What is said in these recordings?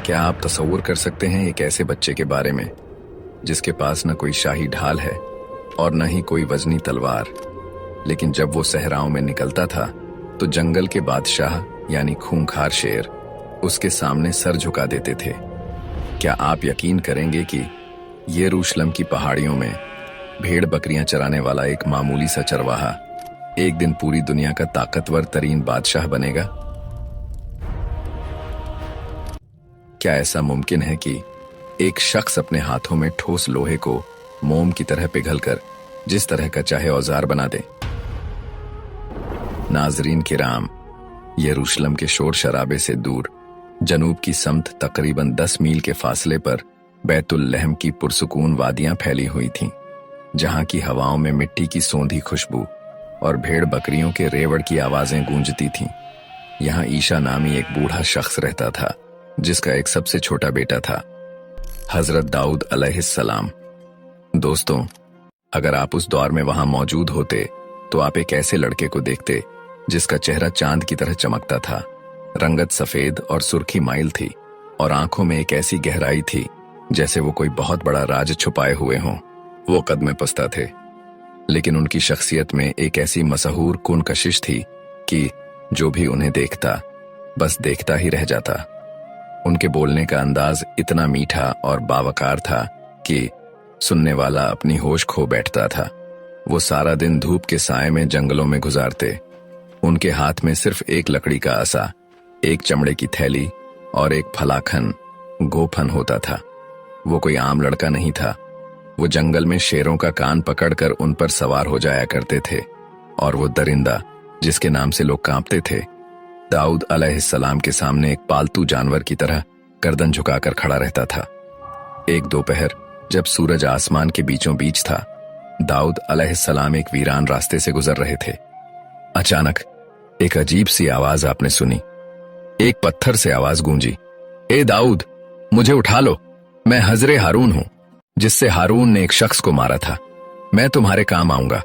क्या आप तसव्वुर कर सकते हैं एक ऐसे बच्चे के बारे में जिसके पास न कोई शाही ढाल है और न ही कोई वजनी तलवार, लेकिन जब वो सहराओं में निकलता था तो जंगल के बादशाह यानी खूंखार शेर उसके सामने सर झुका देते थे। क्या आप यकीन करेंगे कि यरूशलेम की पहाड़ियों में भेड़ बकरियां चराने वाला एक मामूली सा चरवाहा एक दिन पूरी दुनिया का ताकतवर तरीन बादशाह बनेगा? क्या ऐसा मुमकिन है कि एक शख्स अपने हाथों में ठोस लोहे को मोम की तरह पिघलकर जिस तरह का चाहे औजार बना दे? नाजरीन किराम, यरूशलेम के शोर शराबे से दूर जनूब की समत तकरीबन 10 मील के फासले पर बैतुल लहम की पुरसुकून वादियां फैली हुई थीं, जहां की हवाओं में मिट्टी की सौंधी खुशबू और भेड़ बकरियों के रेवड़ की आवाजें गूंजती थीं। यहां ईशा नामी एक बूढ़ा शख्स रहता था जिसका एक सबसे छोटा बेटा था, हजरत दाऊद अलैहिस्सलाम। दोस्तों, अगर आप उस दौर में वहां मौजूद होते तो आप एक ऐसे लड़के को देखते जिसका चेहरा चांद की तरह चमकता था। रंगत सफेद और सुर्खी माइल थी और आंखों में एक ऐसी गहराई थी जैसे वो कोई बहुत बड़ा राज छुपाए हुए हों। वो कद में पस्ता थे, लेकिन उनकी शख्सियत में एक ऐसी मशहूर कुन कशिश थी कि जो भी उन्हें देखता बस देखता ही रह जाता। उनके बोलने का अंदाज इतना मीठा और बावकार था कि सुनने वाला अपनी होश खो बैठता था। वो सारा दिन धूप के साए में जंगलों में गुजारते। उनके हाथ में सिर्फ एक लकड़ी का आसा, एक चमड़े की थैली और एक फलाखन गोफन होता था। वो कोई आम लड़का नहीं था। वो जंगल में शेरों का कान पकड़कर उन पर सवार हो जाया करते थे और वो दरिंदा जिसके नाम से लोग कांपते थे दाऊद अलैहिस्सलाम के सामने एक पालतू जानवर की तरह गर्दन झुकाकर खड़ा रहता था। एक दोपहर जब सूरज आसमान के बीचों बीच था, दाऊद अलैहिस्सलाम एक वीरान रास्ते से गुजर रहे थे। अचानक एक अजीब सी आवाज आपने सुनी। एक पत्थर से आवाज गूंजी, ए दाऊद, मुझे उठा लो, मैं हजरे हारून हूं जिससे हारून ने एक शख्स को मारा था। मैं तुम्हारे काम आऊंगा।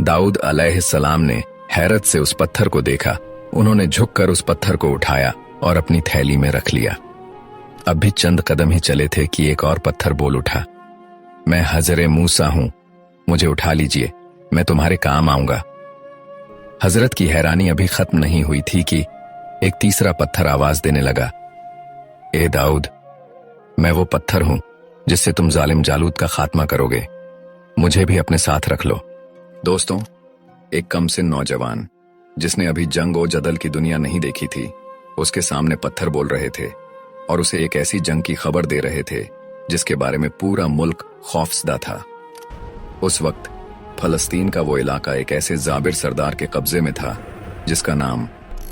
दाऊद अलैहिस्सलाम ने हैरत से उस पत्थर को देखा। उन्होंने झुककर उस पत्थर को उठाया और अपनी थैली में रख लिया। अब भी चंद कदम ही चले थे कि एक और पत्थर बोल उठा, मैं हजरे मूसा हूं, मुझे उठा लीजिए, मैं तुम्हारे काम आऊंगा। हजरत की हैरानी अभी खत्म नहीं हुई थी कि एक तीसरा पत्थर आवाज देने लगा, ए दाऊद, मैं वो पत्थर हूं जिससे तुम जालिम जालूत का खात्मा करोगे, मुझे भी अपने साथ रख लो। दोस्तों, एक कमसिन नौजवान जिसने अभी जंग और जदल की दुनिया नहीं देखी थी, उसके सामने पत्थर बोल रहे थे और उसे एक ऐसी जंग की खबर दे रहे थे जिसके बारे में पूरा मुल्क खौफजदा था। उस वक्त फलस्तीन का वो इलाका एक ऐसे जाबिर सरदार के कब्जे में था जिसका नाम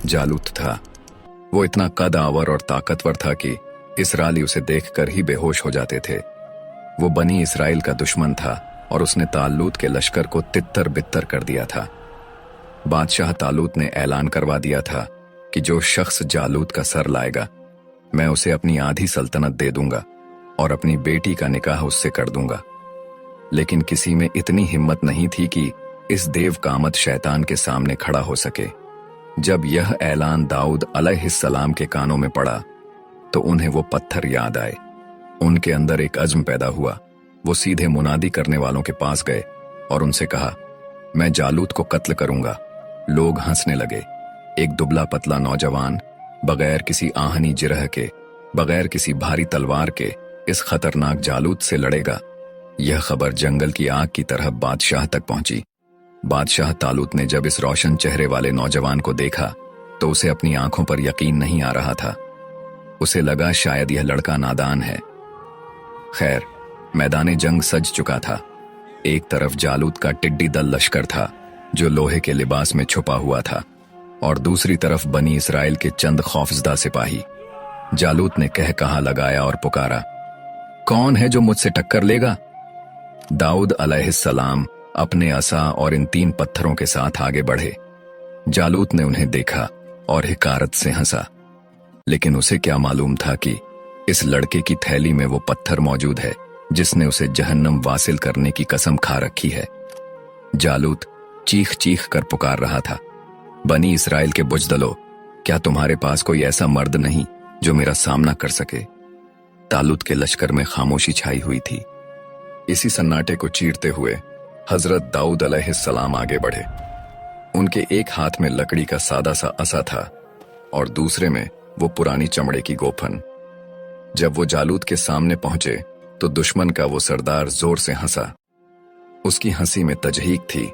जालूत था। वो इतना कद आवर और ताकतवर था कि इसराइली उसे देखकर ही बेहोश हो जाते थे। वो बनी इसराइल का दुश्मन था और उसने तालूत के लश्कर को तित्तर बित्तर कर दिया था। बादशाह तालूत ने ऐलान करवा दिया था कि जो शख्स जालूत का सर लाएगा, मैं उसे अपनी आधी सल्तनत दे दूंगा और अपनी बेटी का निकाह उससे कर दूंगा। लेकिन किसी में इतनी हिम्मत नहीं थी कि इस देव कामत शैतान के सामने खड़ा हो सके। जब यह ऐलान दाऊद अलैहिस्सलाम के कानों में पड़ा तो उन्हें वो पत्थर याद आए। उनके अंदर एक अज़्म पैदा हुआ। वो सीधे मुनादी करने वालों के पास गए और उनसे कहा, मैं जालूत को कत्ल करूंगा। लोग हंसने लगे। एक दुबला पतला नौजवान बगैर किसी आहनी जिरह के, बगैर किसी भारी तलवार के इस खतरनाक जालूत से लड़ेगा। यह खबर जंगल की आग की तरह बादशाह तक पहुंची। बादशाह तालूत ने जब इस रोशन चेहरे वाले नौजवान को देखा तो उसे अपनी आंखों पर यकीन नहीं आ रहा था। उसे लगा शायद यह लड़का नादान है। खैर, मैदान जंग सज चुका था। एक तरफ जालूत का टिड्डी दल लश्कर था जो लोहे के लिबास में छुपा हुआ था और दूसरी तरफ बनी इसराइल के चंद खौफजदा सिपाही। जालूत ने कह कहा लगाया और पुकारा, कौन है जो मुझसे टक्कर लेगा? दाऊद अलैहिस्सलाम अपने असा और इन 3 पत्थरों के साथ आगे बढ़े। जालूत ने उन्हें देखा और हिकारत से हंसा, लेकिन उसे क्या मालूम था कि इस लड़के की थैली में वो पत्थर मौजूद है जिसने उसे जहन्नम वासिल करने की कसम खा रखी है। जालूत चीख चीख कर पुकार रहा था, बनी इसराइल के बुजदलो, क्या तुम्हारे पास कोई ऐसा मर्द नहीं जो मेरा सामना कर सके। तालुत के लश्कर में खामोशी छाई हुई थी। इसी सन्नाटे को चीरते हुए हजरत दाऊद अलैहिस्सलाम आगे बढ़े। उनके एक हाथ में लकड़ी का सादा सा असा था और दूसरे में वो पुरानी चमड़े की गोफन। जब वो जालूत के सामने पहुंचे तो दुश्मन का वो सरदार जोर से हंसा। उसकी हंसी में तजहीक थी।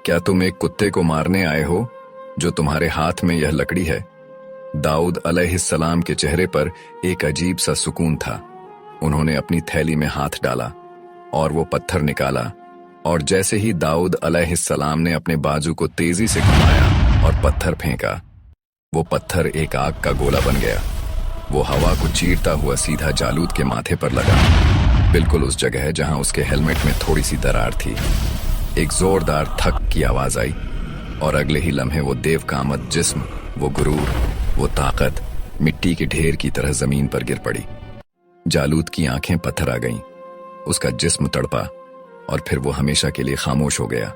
क्या तुम एक कुत्ते को मारने आए हो जो तुम्हारे हाथ में यह लकड़ी है? दाऊद अलैहिस्सलाम के चेहरे पर एक अजीब सा सुकून था। उन्होंने अपनी थैली में हाथ डाला और वो पत्थर निकाला, और जैसे ही दाऊद अलैहिस्सलाम ने अपने बाजू को तेजी से घुमाया और पत्थर फेंका, वो पत्थर एक आग का गोला बन गया। वो हवा को चीरता हुआ सीधा जालूत के माथे पर लगा, बिल्कुल उस जगह जहां उसके हेलमेट में थोड़ी सी दरार थी। एक जोरदार थक की आवाज आई और अगले ही लम्हे वो देव का आमद जिस्म, वो गुरूर, वो ताकत मिट्टी के ढेर की तरह जमीन पर गिर पड़ी। जालूत की आंखें पत्थर आ गईं, उसका जिस्म तड़पा और फिर वो हमेशा के लिए खामोश हो गया।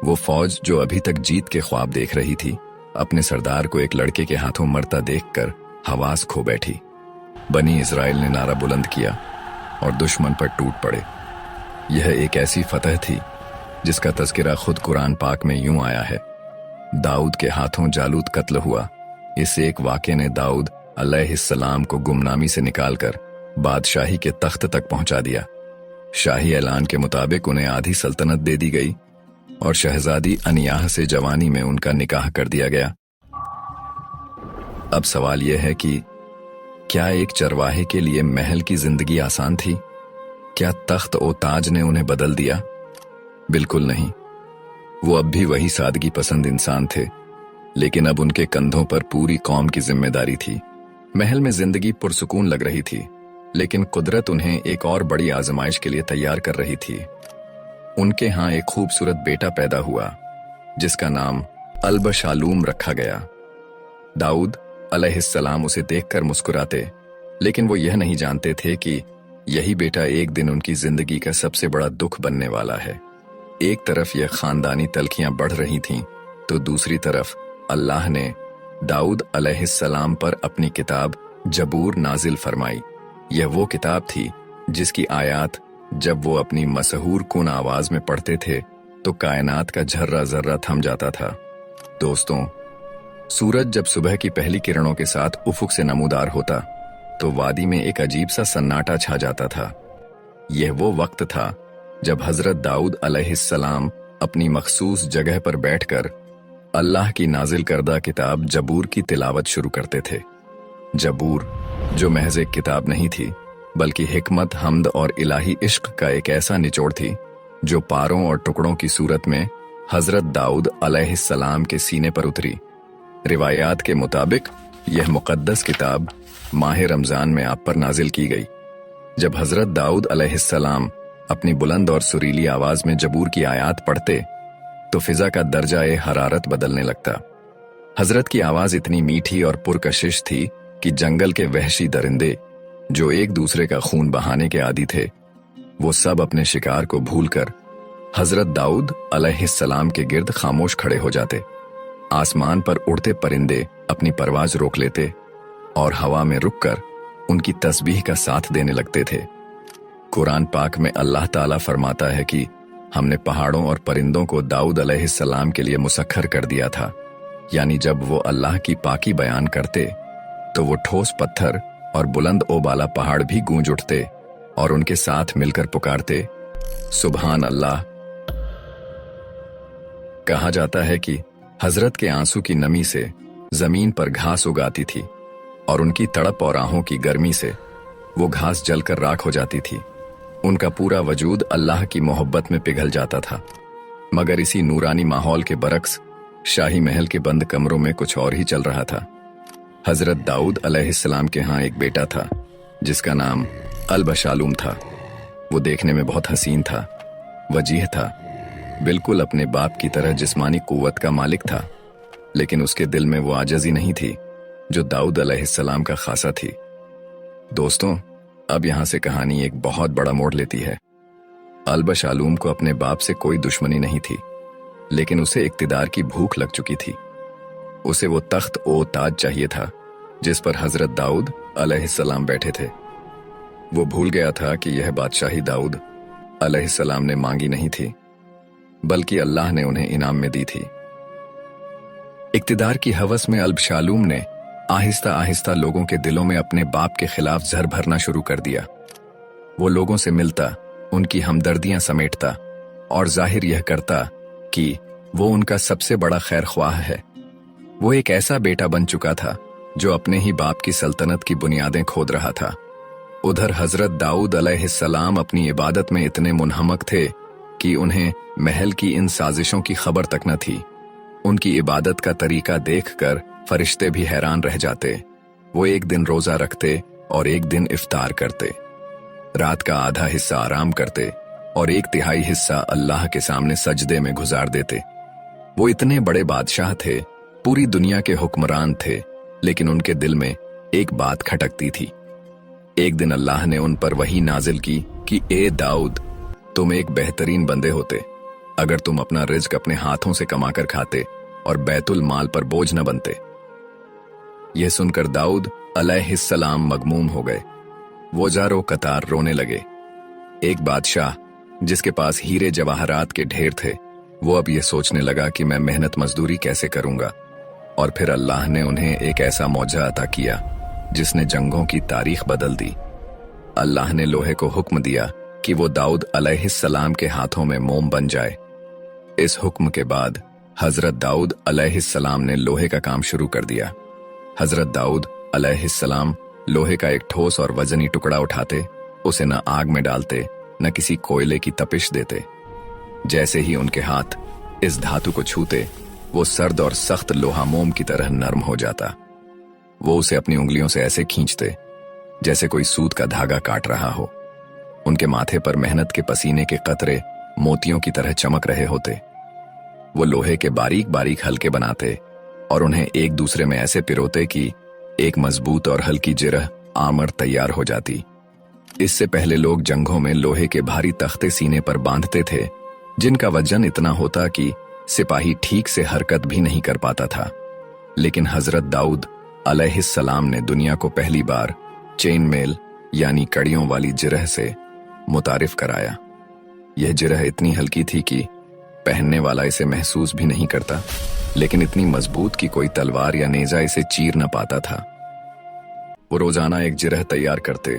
वो फौज जो अभी तक जीत के ख्वाब देख रही थी, अपने सरदार को एक लड़के के हाथों मरता देखकर हवास खो बैठी। बनी इजराइल ने नारा बुलंद किया और दुश्मन पर टूट पड़े। यह एक ऐसी फतह थी जिसका तज़किरा खुद कुरान पाक में यूं आया है, दाऊद के हाथों जालूत कत्ल हुआ। इस एक वाक़े ने दाऊद अलैहिस्सलाम को गुमनामी से निकालकर बादशाही के तख्त तक पहुंचा दिया। शाही ऐलान के मुताबिक उन्हें आधी सल्तनत दे दी गई और शहजादी अनियाह से जवानी में उनका निकाह कर दिया गया। अब सवाल यह है कि क्या एक चरवाहे के लिए महल की जिंदगी आसान थी? क्या तख्त और ताज ने उन्हें बदल दिया? बिल्कुल नहीं। वो अब भी वही सादगी पसंद इंसान थे, लेकिन अब उनके कंधों पर पूरी कौम की जिम्मेदारी थी। महल में जिंदगी पुरसुकून लग रही थी, लेकिन कुदरत उन्हें एक और बड़ी आजमाइश के लिए तैयार कर रही थी। उनके यहाँ एक खूबसूरत बेटा पैदा हुआ जिसका नाम अल-बशालूम रखा गया। दाऊद अलैहिस्सलाम उसे देखकर मुस्कुराते, लेकिन वो यह नहीं जानते थे कि यही बेटा एक दिन उनकी जिंदगी का सबसे बड़ा दुख बनने वाला है। एक तरफ यह खानदानी तलखियां बढ़ रही थीं, तो दूसरी तरफ अल्लाह ने दाऊद अलैहिस्सलाम पर अपनी किताब जबूर नाजिल फरमाई। यह वो किताब थी जिसकी आयात जब वो अपनी मशहूर कुन आवाज में पढ़ते थे तो कायनात का झर्रा जर्रा थम जाता था। दोस्तों, सूरज जब सुबह की पहली किरणों के साथ उफुक से नमूदार होता तो वादी में एक अजीब सा सन्नाटा छा जाता था। यह वो वक्त था जब हजरत दाऊद अलैहिस्सलाम अपनी मखसूस जगह पर बैठकर अल्लाह की नाजिल करदा किताब जबूर की तिलावत शुरू करते थे। जबूर जो महज एक किताब नहीं थी, बल्कि हिकमत, हमद और इलाही इश्क का एक ऐसा निचोड़ थी जो पारों और टुकड़ों की सूरत में हजरत दाऊद अलैहिस्सलाम के सीने पर उतरी। रिवायात के मुताबिक यह मुकद्दस किताब माह रमजान में आप पर नाजिल की गई। जब हजरत दाऊद अलैहिस्सलाम अपनी बुलंद और सुरीली आवाज में जबूर की आयात पढ़ते तो फिजा का दर्जा हरारत बदलने लगता। हजरत की आवाज इतनी मीठी और पुरकशिश थी कि जंगल के वहशी दरिंदे जो एक दूसरे का खून बहाने के आदी थे, वो सब अपने शिकार को भूलकर हजरत दाऊद अलैहिस्सलाम के गिर्द खामोश खड़े हो जाते। आसमान पर उड़ते परिंदे अपनी परवाज रोक लेते और हवा में रुककर उनकी तस्बीह का साथ देने लगते थे। कुरान पाक में अल्लाह ताला फरमाता है कि हमने पहाड़ों और परिंदों को दाऊद अलैहिस्सलाम के लिए मुसख्खर कर दिया था, यानी जब वो अल्लाह की पाकी बयान करते तो वो ठोस पत्थर और बुलंद ओबाला पहाड़ भी गूंज उठते और उनके साथ मिलकर पुकारते, सुभान अल्लाह। कहा जाता है कि हजरत के आंसू की नमी से जमीन पर घास उगाती थी और उनकी तड़प और आहों की गर्मी से वो घास जलकर राख हो जाती थी। उनका पूरा वजूद अल्लाह की मोहब्बत में पिघल जाता था। मगर इसी नूरानी माहौल के बरक्स शाही महल के बंद कमरों में कुछ और ही चल रहा था। हजरत दाऊद अलैहिस्सलाम के यहाँ एक बेटा था जिसका नाम अल-बशालूम था। वो देखने में बहुत हसीन था, वजीह था, बिल्कुल अपने बाप की तरह जिस्मानी कुव्वत का मालिक था, लेकिन उसके दिल में वो आजज़ी नहीं थी जो दाऊद अलैहिस्सलाम का खासा थी। दोस्तों, अब यहाँ से कहानी एक बहुत बड़ा मोड़ लेती है। अल-बशालूम को अपने बाप से कोई दुश्मनी नहीं थी, लेकिन उसे इक्तिदार की भूख लग चुकी थी। उसे वो तख्त ओ ताज चाहिए था जिस पर हजरत दाऊद अलैहिस्सलाम बैठे थे। वो भूल गया था कि यह बादशाही दाऊद अलैहिस्सलाम ने मांगी नहीं थी, बल्कि अल्लाह ने उन्हें इनाम में दी थी। इक्तिदार की हवस में अल्बशालूम ने आहिस्ता आहिस्ता लोगों के दिलों में अपने बाप के खिलाफ जहर भरना शुरू कर दिया। वो लोगों से मिलता, उनकी हमदर्दियां समेटता और जाहिर यह करता कि वो उनका सबसे बड़ा खैर ख्वाह है। वो एक ऐसा बेटा बन चुका था जो अपने ही बाप की सल्तनत की बुनियादें खोद रहा था। उधर हजरत दाऊद अलैहिस्सलाम अपनी इबादत में इतने मुनहमक थे कि उन्हें महल की इन साजिशों की खबर तक न थी। उनकी इबादत का तरीका देखकर फरिश्ते भी हैरान रह जाते। वो एक दिन रोजा रखते और एक दिन इफ्तार करते, रात का आधा हिस्सा आराम करते और एक तिहाई हिस्सा अल्लाह के सामने सजदे में गुजार देते। वो इतने बड़े बादशाह थे, पूरी दुनिया के हुक्मरान थे, लेकिन उनके दिल में एक बात खटकती थी। एक दिन अल्लाह ने उन पर वही नाजिल की कि ए दाऊद, तुम एक बेहतरीन बंदे होते अगर तुम अपना रिज्क अपने हाथों से कमाकर खाते और बैतुल माल पर बोझ न बनते। यह सुनकर दाऊद अलैहिस्सलाम मगमूम हो गए। वो जारो कतार रोने लगे। एक बादशाह जिसके पास हीरे जवाहरात के ढेर थे, वो अब यह सोचने लगा कि मैं मेहनत मजदूरी कैसे करूंगा। और फिर अल्लाह ने उन्हें एक ऐसा मौजा अता किया जिसने जंगों की तारीख बदल दी। अल्लाह ने लोहे को हुक्म दिया कि वो दाऊद अलैहिस्सलाम के हाथों में मोम बन जाए। इस हुक्म के बाद हजरत दाऊद अलैहिस्सलाम ने लोहे का काम शुरू कर दिया। हजरत दाऊद अलैहिस्सलाम लोहे का एक ठोस और वजनी टुकड़ा उठाते, उसे न आग में डालते न किसी कोयले की तपिश देते। जैसे ही उनके हाथ इस धातु को छूते, वो सर्द और सख्त लोहा मोम की तरह नरम हो जाता। वो उसे अपनी उंगलियों से ऐसे खींचते जैसे कोई सूत का धागा काट रहा हो। उनके माथे पर मेहनत के पसीने के कतरे मोतियों की तरह चमक रहे होते। वो लोहे के बारीक बारीक हल्के बनाते और उन्हें एक दूसरे में ऐसे पिरोते कि एक मजबूत और हल्की जिरह आमर तैयार हो जाती। इससे पहले लोग जंगों में लोहे के भारी तख्ते सीने पर बांधते थे, जिनका वजन इतना होता कि सिपाही ठीक से हरकत भी नहीं कर पाता था। लेकिन हजरत दाऊद अलैहिस्सलाम ने दुनिया को पहली बार चेन मेल यानी कड़ियों वाली जिरह से मुतारिफ कराया। यह जिरह इतनी हल्की थी कि पहनने वाला इसे महसूस भी नहीं करता, लेकिन इतनी मजबूत कि कोई तलवार या नेजा इसे चीर न पाता था। वो रोजाना एक जिरह तैयार करते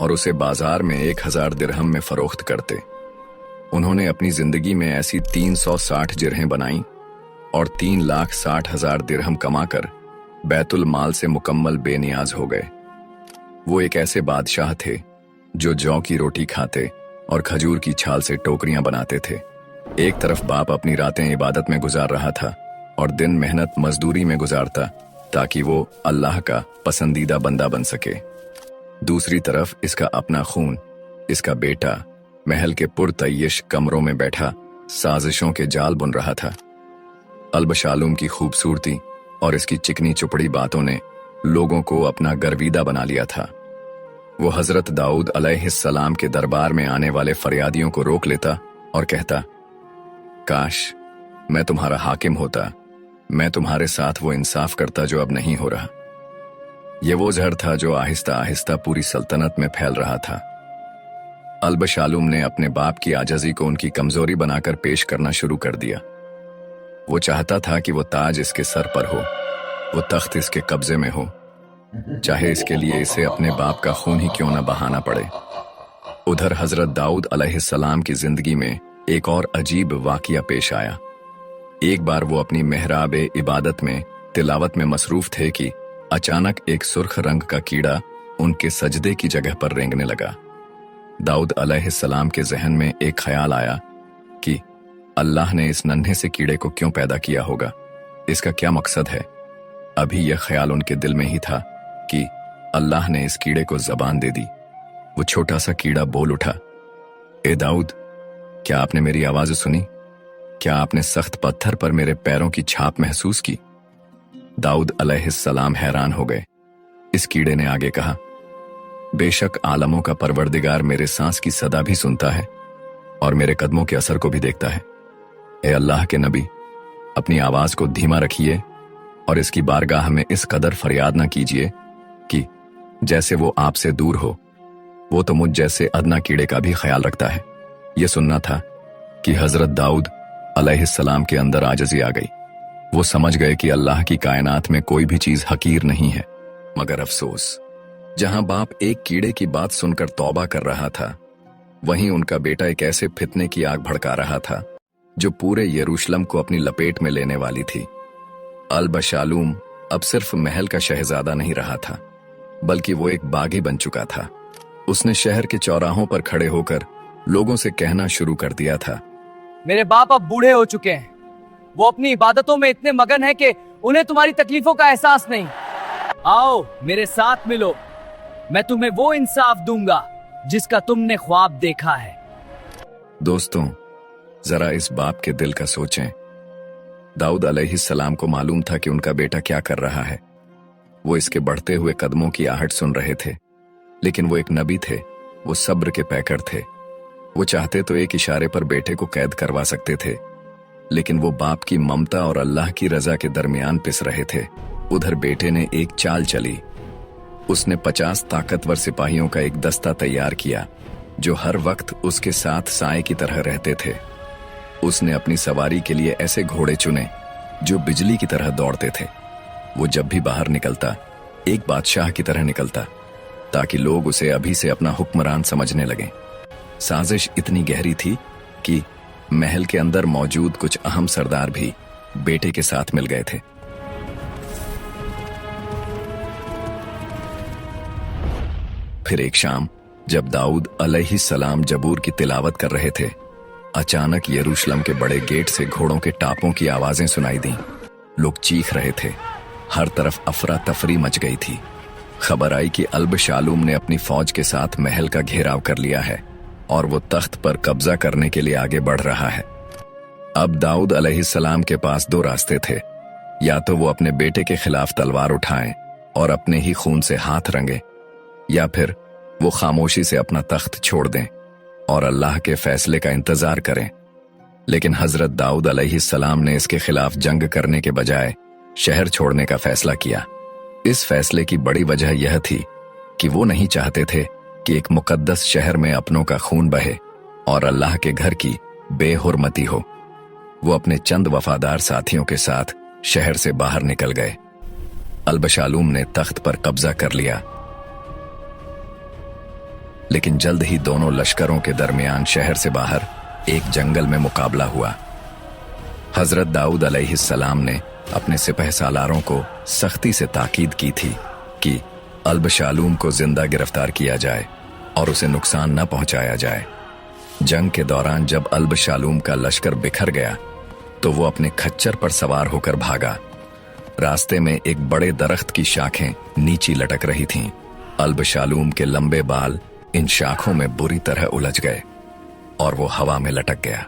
और उसे बाजार में 1000 दिरहम में फरोख्त करते। उन्होंने अपनी जिंदगी में ऐसी 360 जिरहें बनाई और 3,60,000 दिरहम कमाकर बैतुल माल से मुकम्मल बेनियाज हो गए। वो एक ऐसे बादशाह थे जो जौ की रोटी खाते और खजूर की छाल से टोकरियां बनाते थे। एक तरफ बाप अपनी रातें इबादत में गुजार रहा था और दिन मेहनत मजदूरी में गुजारता ताकि वो अल्लाह का पसंदीदा बंदा बन सके। दूसरी तरफ इसका अपना खून, इसका बेटा महल के पुरतय्यश कमरों में बैठा साजिशों के जाल बुन रहा था। अल्बशालूम की खूबसूरती और इसकी चिकनी चुपड़ी बातों ने लोगों को अपना गर्विदा बना लिया था। वो हजरत दाऊद अलैहिस्सलाम के दरबार में आने वाले फरियादियों को रोक लेता और कहता, काश मैं तुम्हारा हाकिम होता, मैं तुम्हारे साथ वो इंसाफ करता जो अब नहीं हो रहा। ये वो जहर था जो आहिस्ता आहिस्ता पूरी सल्तनत में फैल रहा था। अल्बशालूम ने अपने बाप की आजजी को उनकी कमजोरी बनाकर पेश करना शुरू कर दिया। वो चाहता था कि वो ताज इसके सर पर हो, वो तख्त इसके कब्जे में हो, चाहे इसके लिए इसे अपने बाप का खून ही क्यों न बहाना पड़े। उधर हजरत दाऊद अलैहिस्सलाम की जिंदगी में एक और अजीब वाकया पेश आया। एक बार वो अपनी मेहराब इबादत में तिलावत में मसरूफ थे कि अचानक एक सुर्ख रंग का कीड़ा उनके सजदे की जगह पर रेंगने लगा। दाऊद अलैहिस्सलाम के जहन में एक ख्याल आया कि अल्लाह ने इस नन्हे से कीड़े को क्यों पैदा किया होगा, इसका क्या मकसद है। अभी यह ख्याल उनके दिल में ही था कि अल्लाह ने इस कीड़े को जबान दे दी। वो छोटा सा कीड़ा बोल उठा, ए दाऊद, क्या आपने मेरी आवाज सुनी? क्या आपने सख्त पत्थर पर मेरे पैरों की छाप महसूस की? दाऊद अलैहिस्सलाम हैरान हो गए। इस कीड़े ने आगे कहा, बेशक आलमों का परवरदिगार मेरे सांस की सदा भी सुनता है और मेरे कदमों के असर को भी देखता है। ए अल्लाह के नबी, अपनी आवाज को धीमा रखिए और इसकी बारगाह में इस कदर फरियाद न कीजिए कि जैसे वो आपसे दूर हो। वो तो मुझ जैसे अदना कीड़े का भी ख्याल रखता है। ये सुनना था कि हजरत दाऊद अलैहिस्सलाम के अंदर आजिज़ी आ गई। वो समझ गए कि अल्लाह की कायनात में कोई भी चीज हकीर नहीं है। मगर अफसोस, जहां बाप एक कीड़े की बात सुनकर तौबा कर रहा था, वहीं उनका बेटा एक ऐसे फितने की आग भड़का रहा था जो पूरे यरूशलेम को अपनी लपेट में लेने वाली थी। अल-बशालूम अब सिर्फ महल का शहजादा नहीं रहा था, बल्कि वो एक बागी बन चुका था। उसने शहर के चौराहों पर खड़े होकर लोगों से कहना शुरू कर दिया था, मेरे बाप अब बूढ़े हो चुके हैं। वो अपनी इबादतों में इतने मगन हैं कि उन्हें तुम्हारी तकलीफों का एहसास नहीं। आओ मेरे साथ मिलो, मैं तुम्हें वो इंसाफ दूंगा जिसका तुमने ख्वाब देखा है। दोस्तों, जरा इस बाप के दिल का सोचें। दाऊद अलैहिस्सलाम को मालूम था कि उनका बेटा क्या कर रहा है। वो इसके बढ़ते हुए कदमों की आहट सुन रहे थे, लेकिन वो एक नबी थे, वो सब्र के पैकर थे। वो चाहते तो एक इशारे पर बेटे को कैद करवा सकते थे, लेकिन वो बाप की ममता और अल्लाह की रजा के दरमियान पिस रहे थे। उधर बेटे ने एक चाल चली। उसने 50 ताकतवर सिपाहियों का एक दस्ता तैयार किया जो हर वक्त उसके साथ साए की तरह रहते थे। उसने अपनी सवारी के लिए ऐसे घोड़े चुने जो बिजली की तरह दौड़ते थे। वो जब भी बाहर निकलता एक बादशाह की तरह निकलता, ताकि लोग उसे अभी से अपना हुक्मरान समझने लगें। साजिश इतनी गहरी थी कि महल के अंदर मौजूद कुछ अहम सरदार भी बेटे के साथ मिल गए थे। फिर एक शाम जब दाऊद अलैहिस्सलाम जबूर की तिलावत कर रहे थे, अचानक यरूशलेम के बड़े गेट से घोड़ों के टापों की आवाजें सुनाई दी। लोग चीख रहे थे, हर तरफ अफरा तफरी मच गई थी। खबर आई कि अल-बशालूम ने अपनी फौज के साथ महल का घेराव कर लिया है और वो तख्त पर कब्जा करने के लिए आगे बढ़ रहा है। अब दाऊद अलैहिस्सलाम के पास दो रास्ते थे, या तो वो अपने बेटे के खिलाफ तलवार उठाएं और अपने ही खून से हाथ रंगे, या फिर वो खामोशी से अपना तख्त छोड़ दें और अल्लाह के फैसले का इंतजार करें। लेकिन हजरत दाऊद अलैहिस्सलाम ने इसके खिलाफ जंग करने के बजाय शहर छोड़ने का फैसला किया। इस फैसले की बड़ी वजह यह थी कि वो नहीं चाहते थे कि एक मुकद्दस शहर में अपनों का खून बहे और अल्लाह के घर की बेहुरमती हो। वो अपने चंद वफादार साथियों के साथ शहर से बाहर निकल गए। अल-बशालूम ने तख्त पर कब्जा कर लिया, लेकिन जल्द ही दोनों लश्करों के दरमियान शहर से बाहर एक जंगल में मुकाबला हुआ। हजरत दाऊद अलैहिस्सलाम ने अपने सिपह सालारों को सख्ती से ताकीद की थी कि अल-बशालूम को जिंदा गिरफ्तार किया जाए और उसे नुकसान न पहुंचाया जाए। जंग के दौरान जब अल-बशालूम का लश्कर बिखर गया तो वो अपने खच्चर पर सवार होकर भागा। रास्ते में एक बड़े दरख्त की शाखें नीची लटक रही थीं। अल-बशालूम के लंबे बाल इन शाखों में बुरी तरह उलझ गए और वो हवा में लटक गया।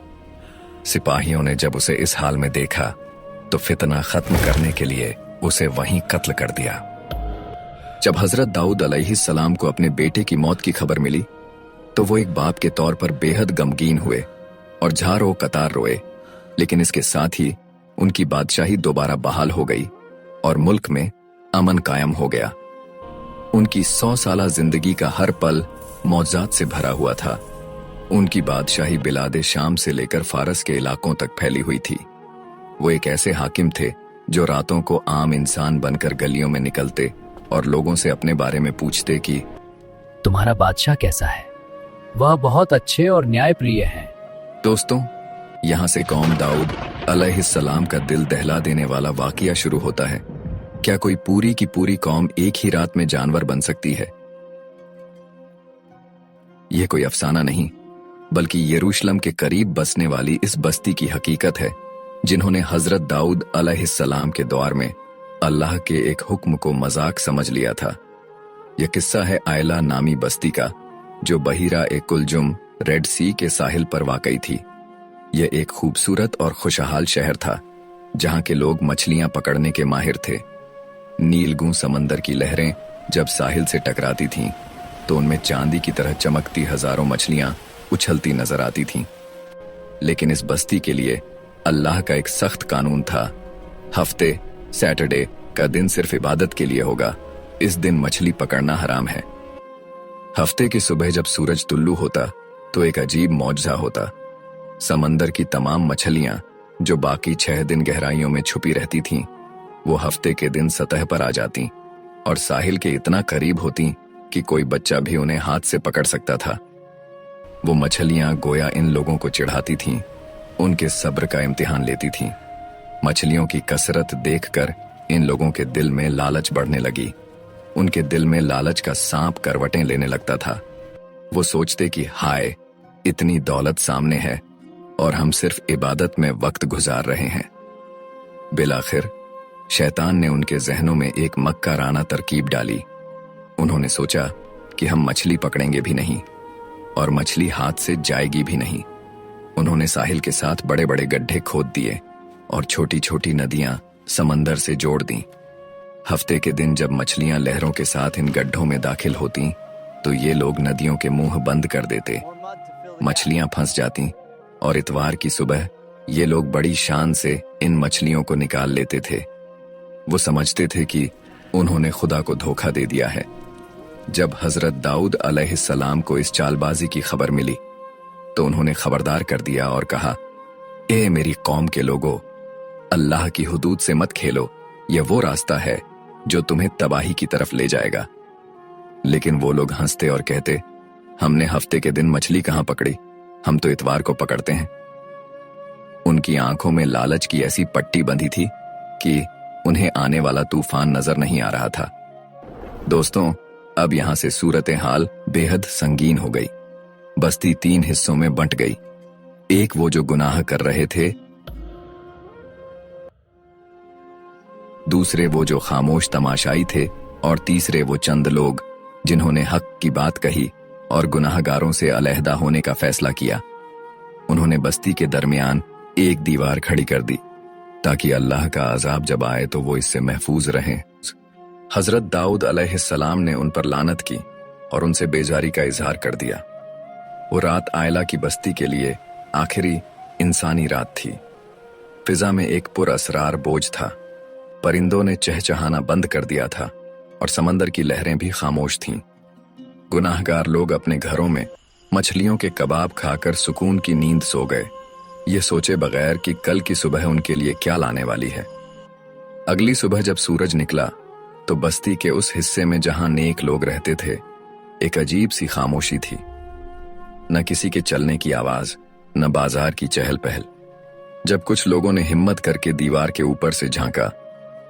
सिपाहियों ने जब उसे इस हाल में देखा तो फितना खत्म करने के लिए उसे वहीं कत्ल कर दिया। जब हजरत दाऊद अलैहिस्सलाम को अपने बेटे की मौत की खबर मिली तो वो एक बाप के तौर पर बेहद गमगीन हुए और झारो कतार रोए। लेकिन इसके साथ ही उनकी बादशाही दोबारा बहाल हो गई और मुल्क में अमन कायम हो गया। उनकी 100 साला जिंदगी का हर पल मौजात से भरा हुआ था। उनकी बादशाही बिलादे शाम से लेकर फारस के इलाकों तक फैली हुई थी। वो एक ऐसे हाकिम थे जो रातों को आम इंसान बनकर गलियों में निकलते और लोगों से अपने बारे में पूछते कि तुम्हारा बादशाह कैसा है? वह बहुत अच्छे और न्यायप्रिय हैं। दोस्तों, यहाँ से कौम दाऊद अलैहिस्सलाम का दिल दहला देने वाला वाकया शुरू होता है। क्या कोई पूरी की पूरी कौम एक ही रात में जानवर बन सकती है? यह कोई अफसाना नहीं, बल्कि यरूशलेम के करीब बसने वाली इस बस्ती की हकीकत है, जिन्होंने हजरत दाऊद अलैहिस्सलाम के दौर में अल्लाह के एक हुक्म को मजाक समझ लिया था। यह किस्सा है आयला नामी बस्ती का, जो बहीरा ए कुलजुम रेड सी के साहिल पर वाकई थी। यह एक खूबसूरत और खुशहाल शहर था जहां के लोग मछलियां पकड़ने के माहिर थे। नीलगू समंदर की लहरें जब साहिल से टकराती थीं तो उनमें चांदी की तरह चमकती हजारों मछलियां उछलती नजर आती थीं। लेकिन इस बस्ती के लिए अल्लाह का एक सख्त कानून था। हफ्ते, सैटरडे का दिन सिर्फ इबादत के लिए होगा। इस दिन मछली पकड़ना हराम है। हफ्ते की सुबह जब सूरज तुल्लू होता तो एक अजीब मौजज़ा होता। समंदर की तमाम मछलियां जो बाकी 6 दिन गहराइयों में छुपी रहती थीं, वो हफ्ते के दिन सतह पर आ जाती और साहिल के इतना करीब होती कि कोई बच्चा भी उन्हें हाथ से पकड़ सकता था। वो मछलियां गोया इन लोगों को चिढ़ाती थीं, उनके सब्र का इम्तिहान लेती थीं। मछलियों की कसरत देखकर इन लोगों के दिल में लालच बढ़ने लगी। उनके दिल में लालच का सांप करवटें लेने लगता था। वो सोचते कि हाय, इतनी दौलत सामने है और हम सिर्फ इबादत में वक्त गुजार रहे हैं। बिलाखिर शैतान ने उनके जहनों में एक मक्काराना तरकीब डाली। उन्होंने सोचा कि हम मछली पकड़ेंगे भी नहीं और मछली हाथ से जाएगी भी नहीं। उन्होंने साहिल के साथ बड़े बड़े गड्ढे खोद दिए और छोटी छोटी नदियां समंदर से जोड़ दी। हफ्ते के दिन जब मछलियां लहरों के साथ इन गड्ढों में दाखिल होती तो ये लोग नदियों के मुंह बंद कर देते। मछलियां फंस जाती और इतवार की सुबह ये लोग बड़ी शान से इन मछलियों को निकाल लेते थे। वो समझते थे कि उन्होंने खुदा को धोखा दे दिया है। जब हजरत दाऊद अलैहिस्सलाम को इस चालबाजी की खबर मिली तो उन्होंने खबरदार कर दिया और कहा, ए मेरी कौम के लोगों, अल्लाह की हुदूद से मत खेलो, यह वो रास्ता है जो तुम्हें तबाही की तरफ ले जाएगा। लेकिन वो लोग हंसते और कहते, हमने हफ्ते के दिन मछली कहां पकड़ी, हम तो इतवार को पकड़ते हैं। उनकी आंखों में लालच की ऐसी पट्टी बंधी थी कि उन्हें आने वाला तूफान नजर नहीं आ रहा था। दोस्तों, अब यहां से सूरत हाल बेहद संगीन हो गई। बस्ती 3 हिस्सों में बंट गई। एक वो जो गुनाह कर रहे थे, दूसरे वो जो खामोश तमाशाई थे और तीसरे वो चंद लोग जिन्होंने हक की बात कही और गुनाहगारों से अलहदा होने का फैसला किया। उन्होंने बस्ती के दरमियान एक दीवार खड़ी कर दी ताकि अल्लाह का अजाब जब आए तो वो इससे महफूज रहें। हजरत दाऊद अलैहिस्सलाम ने उन पर लानत की और उनसे बेजारी का इजहार कर दिया। वो रात आयला की बस्ती के लिए आखिरी इंसानी रात थी। फिजा में एक पुरअसरार बोझ था। परिंदों ने चहचहाना बंद कर दिया था और समंदर की लहरें भी खामोश थीं। गुनाहगार लोग अपने घरों में मछलियों के कबाब खाकर सुकून की नींद सो गए, ये सोचे बगैर कि कल की सुबह उनके लिए क्या लाने वाली है। अगली सुबह जब सूरज निकला तो बस्ती के उस हिस्से में जहां नेक लोग रहते थे, एक अजीब सी खामोशी थी। न किसी के चलने की आवाज, न बाजार की चहल पहल। जब कुछ लोगों ने हिम्मत करके दीवार के ऊपर से झांका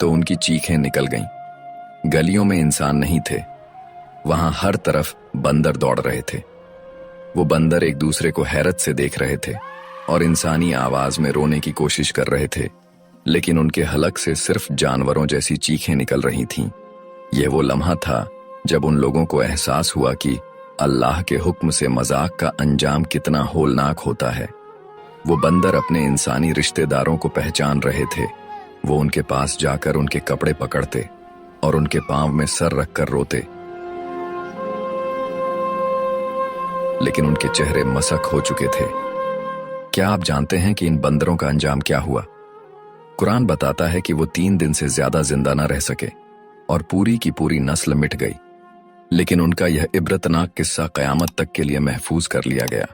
तो उनकी चीखें निकल गईं। गलियों में इंसान नहीं थे, वहां हर तरफ बंदर दौड़ रहे थे। वो बंदर एक दूसरे को हैरत से देख रहे थे और इंसानी आवाज में रोने की कोशिश कर रहे थे, लेकिन उनके हलक से सिर्फ जानवरों जैसी चीखें निकल रही थीं। यह वो लम्हा था जब उन लोगों को एहसास हुआ कि अल्लाह के हुक्म से मजाक का अंजाम कितना होलनाक होता है। वो बंदर अपने इंसानी रिश्तेदारों को पहचान रहे थे। वो उनके पास जाकर उनके कपड़े पकड़ते और उनके पांव में सर रखकर रोते, लेकिन उनके चेहरे मसक हो चुके थे। क्या आप जानते हैं कि इन बंदरों का अंजाम क्या हुआ? कुरान बताता है कि वो 3 दिन से ज्यादा जिंदा न रह सके और पूरी की पूरी नस्ल मिट गई, लेकिन उनका यह इबरतनाक किस्सा कयामत तक के लिए महफूज कर लिया गया।